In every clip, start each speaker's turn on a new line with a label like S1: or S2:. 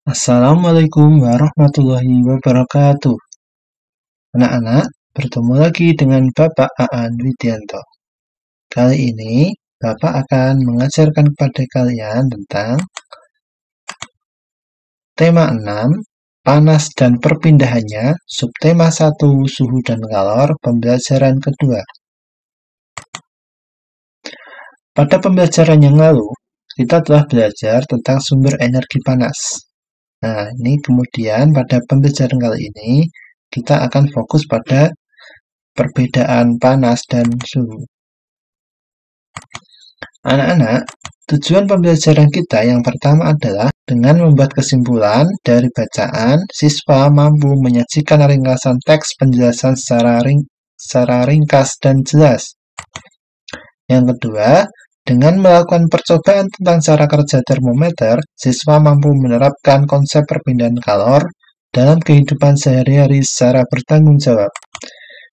S1: Assalamualaikum warahmatullahi wabarakatuh. Anak-anak, bertemu lagi dengan Bapak Aan Widianto. Kali ini, Bapak akan mengajarkan kepada kalian tentang tema 6, panas dan perpindahannya, subtema 1, suhu dan kalor, pembelajaran kedua. Pada pembelajaran yang lalu, kita telah belajar tentang sumber energi panas. Nah, ini kemudian pada pembelajaran kali ini, kita akan fokus pada perbedaan panas dan suhu. Anak-anak, tujuan pembelajaran kita yang pertama adalah dengan membuat kesimpulan dari bacaan, siswa mampu menyajikan ringkasan teks penjelasan secara ringkas dan jelas. Yang kedua, dengan melakukan percobaan tentang cara kerja termometer, siswa mampu menerapkan konsep perpindahan kalor dalam kehidupan sehari-hari secara bertanggung jawab.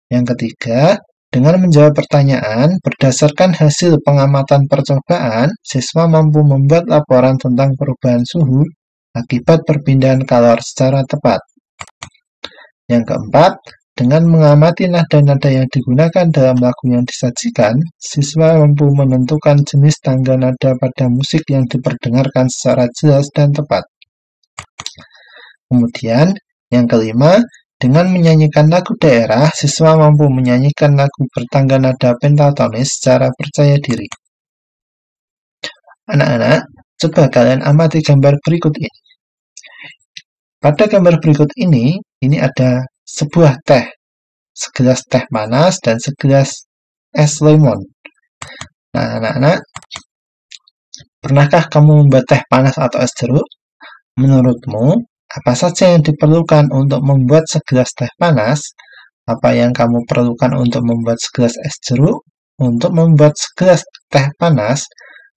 S1: Yang ketiga, dengan menjawab pertanyaan berdasarkan hasil pengamatan percobaan, siswa mampu membuat laporan tentang perubahan suhu akibat perpindahan kalor secara tepat. Yang keempat, dengan mengamati nada-nada yang digunakan dalam lagu yang disajikan, siswa mampu menentukan jenis tangga nada pada musik yang diperdengarkan secara jelas dan tepat. Kemudian, yang kelima, dengan menyanyikan lagu daerah, siswa mampu menyanyikan lagu bertangga nada pentatonis secara percaya diri. Anak-anak, coba kalian amati gambar berikut ini. Pada gambar berikut ini ada sebuah teh, segelas teh panas dan segelas es lemon. Nah, anak-anak, pernahkah kamu membuat teh panas atau es jeruk? Menurutmu, apa saja yang diperlukan untuk membuat segelas teh panas? Apa yang kamu perlukan untuk membuat segelas es jeruk? Untuk membuat segelas teh panas,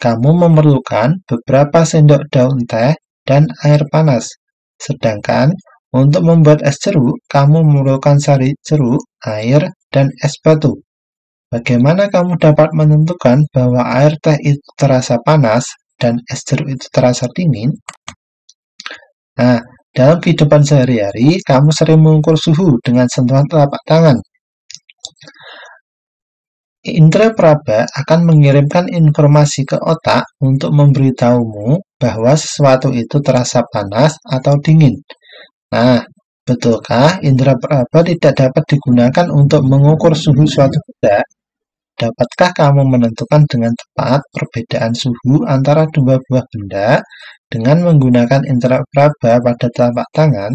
S1: kamu memerlukan beberapa sendok daun teh dan air panas. Sedangkan untuk membuat es jeruk, kamu memerlukan sari jeruk, air, dan es batu. Bagaimana kamu dapat menentukan bahwa air teh itu terasa panas dan es jeruk itu terasa dingin? Nah, dalam kehidupan sehari-hari, kamu sering mengukur suhu dengan sentuhan telapak tangan. Indra peraba akan mengirimkan informasi ke otak untuk memberitahumu bahwa sesuatu itu terasa panas atau dingin. Nah, betulkah indra peraba tidak dapat digunakan untuk mengukur suhu suatu benda? Dapatkah kamu menentukan dengan tepat perbedaan suhu antara dua buah benda dengan menggunakan indra peraba pada telapak tangan?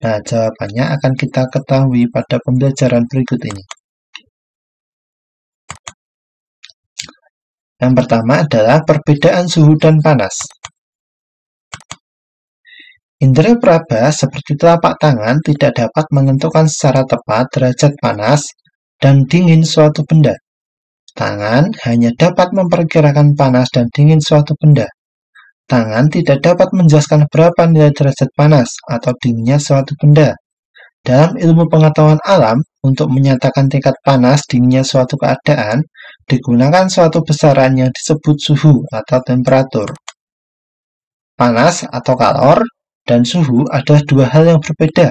S1: Nah, jawabannya akan kita ketahui pada pembelajaran berikut ini. Yang pertama adalah perbedaan suhu dan panas. Indra peraba seperti telapak tangan tidak dapat menentukan secara tepat derajat panas dan dingin suatu benda. Tangan hanya dapat memperkirakan panas dan dingin suatu benda. Tangan tidak dapat menjelaskan berapa nilai derajat panas atau dinginnya suatu benda. Dalam ilmu pengetahuan alam, untuk menyatakan tingkat panas dinginnya suatu keadaan, digunakan suatu besaran yang disebut suhu atau temperatur. Panas atau kalor dan suhu adalah dua hal yang berbeda.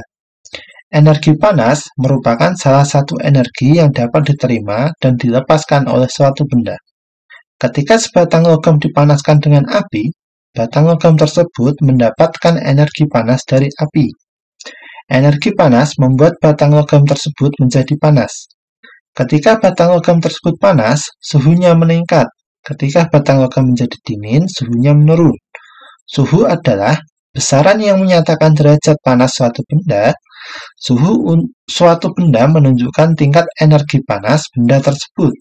S1: Energi panas merupakan salah satu energi yang dapat diterima dan dilepaskan oleh suatu benda. Ketika sebatang logam dipanaskan dengan api, batang logam tersebut mendapatkan energi panas dari api. Energi panas membuat batang logam tersebut menjadi panas. Ketika batang logam tersebut panas, suhunya meningkat. Ketika batang logam menjadi dingin, suhunya menurun. Suhu adalah besaran yang menyatakan derajat panas suatu benda. Suhu suatu benda menunjukkan tingkat energi panas benda tersebut.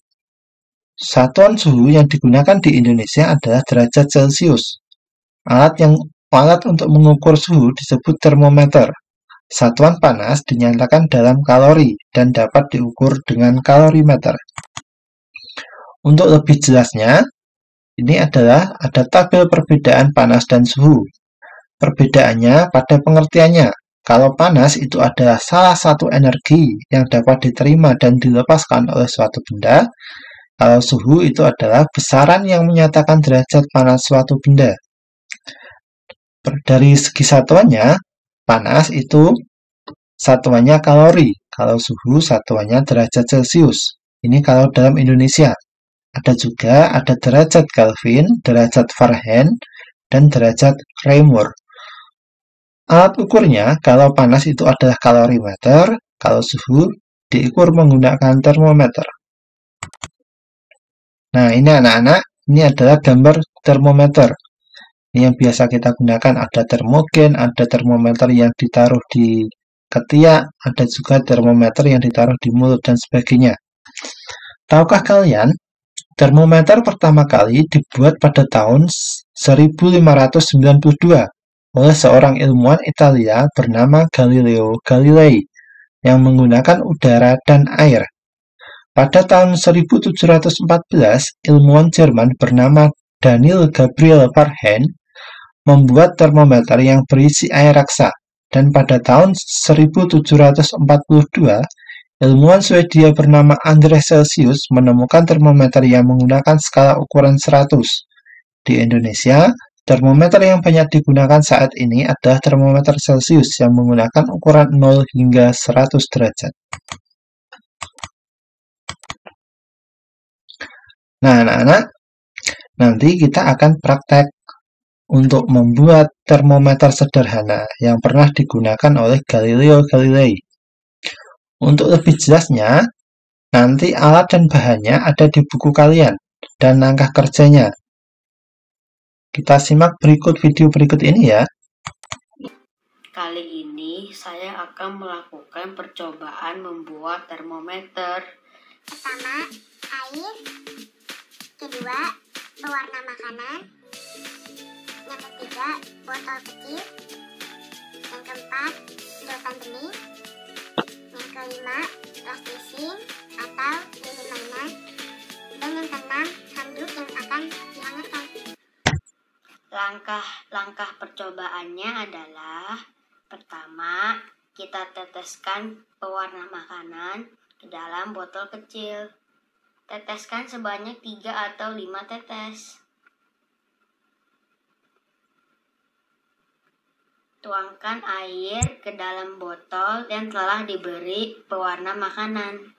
S1: Satuan suhu yang digunakan di Indonesia adalah derajat Celcius. Alat untuk mengukur suhu disebut termometer. Satuan panas dinyatakan dalam kalori dan dapat diukur dengan kalorimeter. Untuk lebih jelasnya, ini ada tabel perbedaan panas dan suhu. Perbedaannya pada pengertiannya. Kalau panas itu adalah salah satu energi yang dapat diterima dan dilepaskan oleh suatu benda, kalau suhu itu adalah besaran yang menyatakan derajat panas suatu benda. Dari segi satuannya, panas itu satuannya kalori, kalau suhu satuannya derajat Celcius. Ini kalau dalam Indonesia. Ada derajat Kelvin, derajat Fahrenheit, dan derajat Reaumur. Alat ukurnya, kalau panas itu adalah kalorimeter, kalau suhu diukur menggunakan termometer. Nah, ini anak-anak, ini adalah gambar termometer. Ini yang biasa kita gunakan, ada termogen, ada termometer yang ditaruh di ketiak, ada juga termometer yang ditaruh di mulut, dan sebagainya. Tahukah kalian, termometer pertama kali dibuat pada tahun 1592 oleh seorang ilmuwan Italia bernama Galileo Galilei yang menggunakan udara dan air. Pada tahun 1714, ilmuwan Jerman bernama Daniel Gabriel Farhen membuat termometer yang berisi air raksa, dan pada tahun 1742, ilmuwan Swedia bernama Andreas Celsius menemukan termometer yang menggunakan skala ukuran 100. Di Indonesia, termometer yang banyak digunakan saat ini adalah termometer Celsius yang menggunakan ukuran 0 hingga 100 derajat. Nah, anak-anak, nanti kita akan praktek untuk membuat termometer sederhana yang pernah digunakan oleh Galileo Galilei. Untuk lebih jelasnya, nanti alat dan bahannya ada di buku kalian dan langkah kerjanya. Kita simak video berikut ini ya.
S2: Kali ini saya akan melakukan percobaan membuat termometer.
S3: Pertama, air. Kedua, pewarna makanan. Yang ketiga, botol kecil. Yang keempat, sedotan bening. Yang kelima, plastisin atau lilin mainan. Dan yang keenam, handuk yang akan dihangatkan.
S2: Langkah percobaannya adalah: pertama, kita teteskan pewarna makanan ke dalam botol kecil. Teteskan sebanyak 3 atau 5 tetes. Tuangkan air ke dalam botol yang telah diberi pewarna makanan.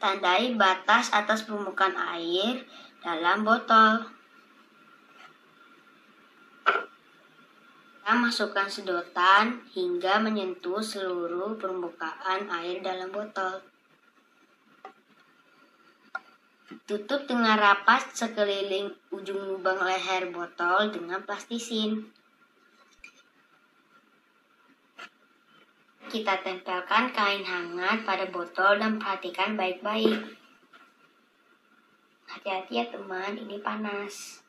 S2: Tandai batas atas permukaan air dalam botol. Kita masukkan sedotan hingga menyentuh seluruh permukaan air dalam botol. Tutup dengan rapat sekeliling ujung lubang leher botol dengan plastisin. Kita tempelkan kain hangat pada botol dan perhatikan baik-baik. Hati-hati ya teman, ini panas.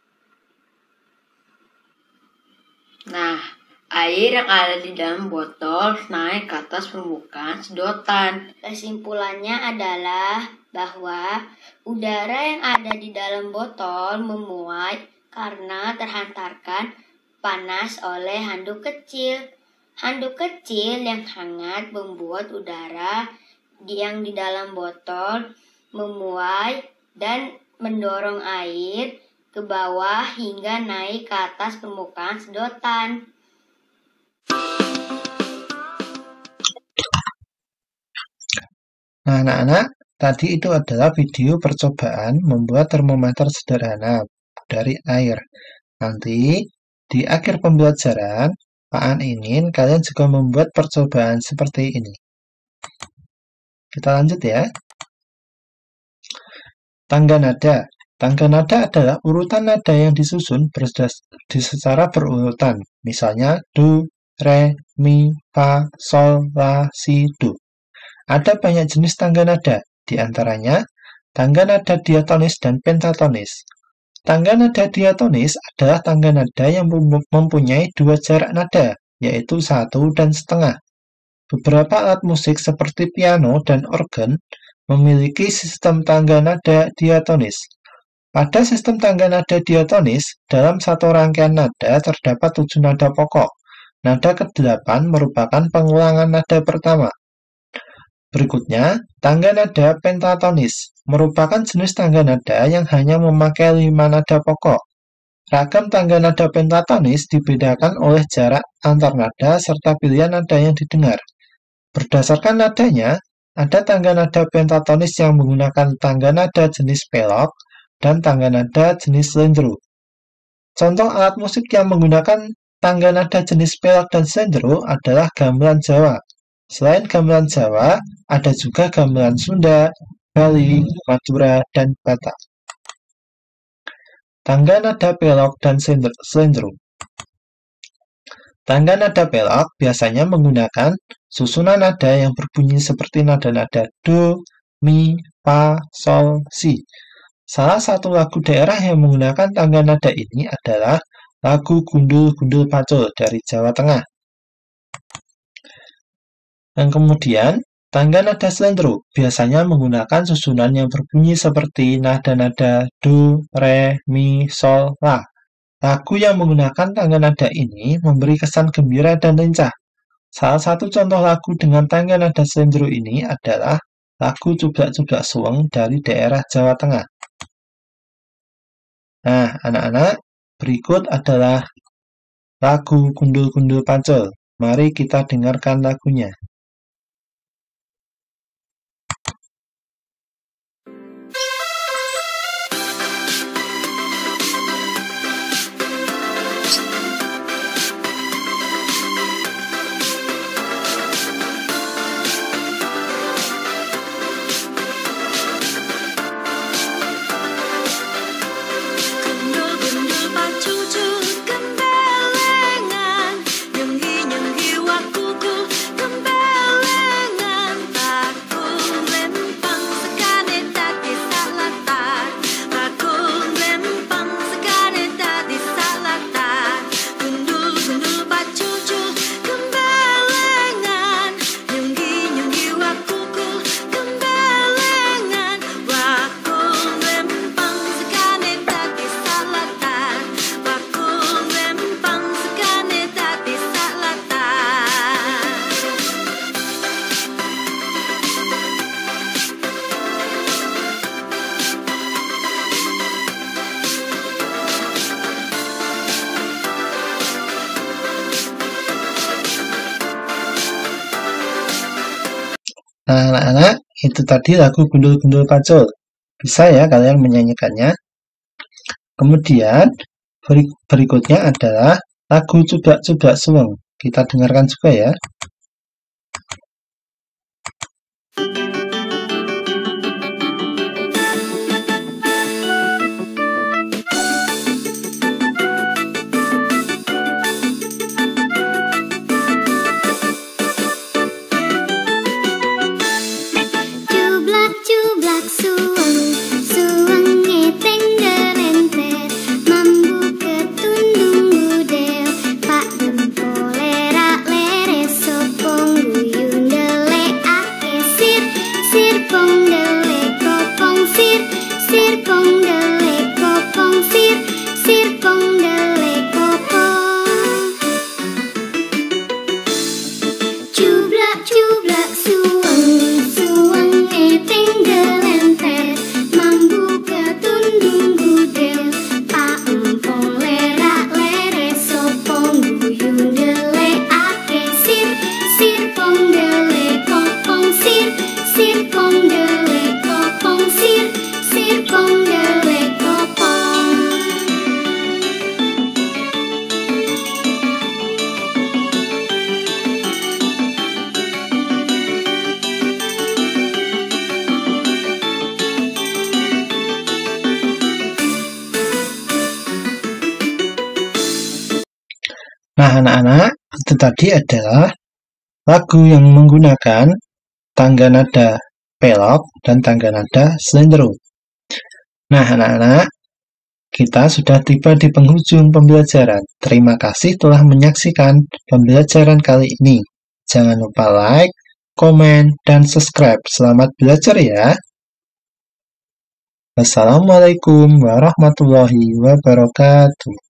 S2: Nah, air yang ada di dalam botol naik ke atas permukaan sedotan. Kesimpulannya adalah bahwa udara yang ada di dalam botol memuai karena terhantarkan panas oleh handuk kecil. Handuk kecil yang hangat membuat udara yang di dalam botol memuai dan mendorong air ke bawah hingga naik ke atas permukaan sedotan.
S1: Nah, anak-anak, tadi itu adalah video percobaan membuat termometer sederhana dari air. Nanti, di akhir pembelajaran, Pak An ingin kalian juga membuat percobaan seperti ini. Kita lanjut ya. Tangga nada. Tangga nada adalah urutan nada yang disusun secara berurutan. Misalnya do, re, mi, fa, sol, la, si, do. Ada banyak jenis tangga nada, di antaranya tangga nada diatonis dan pentatonis. Tangga nada diatonis adalah tangga nada yang mempunyai dua jarak nada, yaitu 1,5. Beberapa alat musik seperti piano dan organ memiliki sistem tangga nada diatonis. Pada sistem tangga nada diatonis, dalam satu rangkaian nada terdapat 7 nada pokok. Nada ke-8 merupakan pengulangan nada pertama. Berikutnya, tangga nada pentatonis merupakan jenis tangga nada yang hanya memakai 5 nada pokok. Ragam tangga nada pentatonis dibedakan oleh jarak antar nada serta pilihan nada yang didengar. Berdasarkan nadanya, ada tangga nada pentatonis yang menggunakan tangga nada jenis pelok dan tangga nada jenis slendro. Contoh alat musik yang menggunakan tangga nada jenis pelok dan slendro adalah gamelan Jawa. Selain gamelan Jawa, ada juga gamelan Sunda, Bali, Madura, dan Batak. Tangga nada pelok dan slendro. Tangga nada pelok biasanya menggunakan susunan nada yang berbunyi seperti nada-nada do, mi, fa, sol, si. Salah satu lagu daerah yang menggunakan tangga nada ini adalah lagu Gundul-Gundul Pacul dari Jawa Tengah. Dan kemudian, tangga nada slendro biasanya menggunakan susunan yang berbunyi seperti nada-nada do, re, mi, sol, la. Lagu yang menggunakan tangga nada ini memberi kesan gembira dan lincah. Salah satu contoh lagu dengan tangga nada slendro ini adalah lagu Cublak-Cublak Suweng dari daerah Jawa Tengah. Nah, anak-anak, berikut adalah lagu Gundul-Gundul Pacul. Mari kita dengarkan lagunya. Nah, anak-anak, itu tadi lagu Gundul-Gundul Pacul. Bisa ya kalian menyanyikannya. Kemudian, berikutnya adalah lagu Cublak-Cublak Suweng. Kita dengarkan juga ya. Nah, anak-anak, itu tadi adalah lagu yang menggunakan tangga nada pelok dan tangga nada slendro. Nah, anak-anak, kita sudah tiba di penghujung pembelajaran. Terima kasih telah menyaksikan pembelajaran kali ini. Jangan lupa like, komen, dan subscribe. Selamat belajar ya. Wassalamualaikum warahmatullahi wabarakatuh.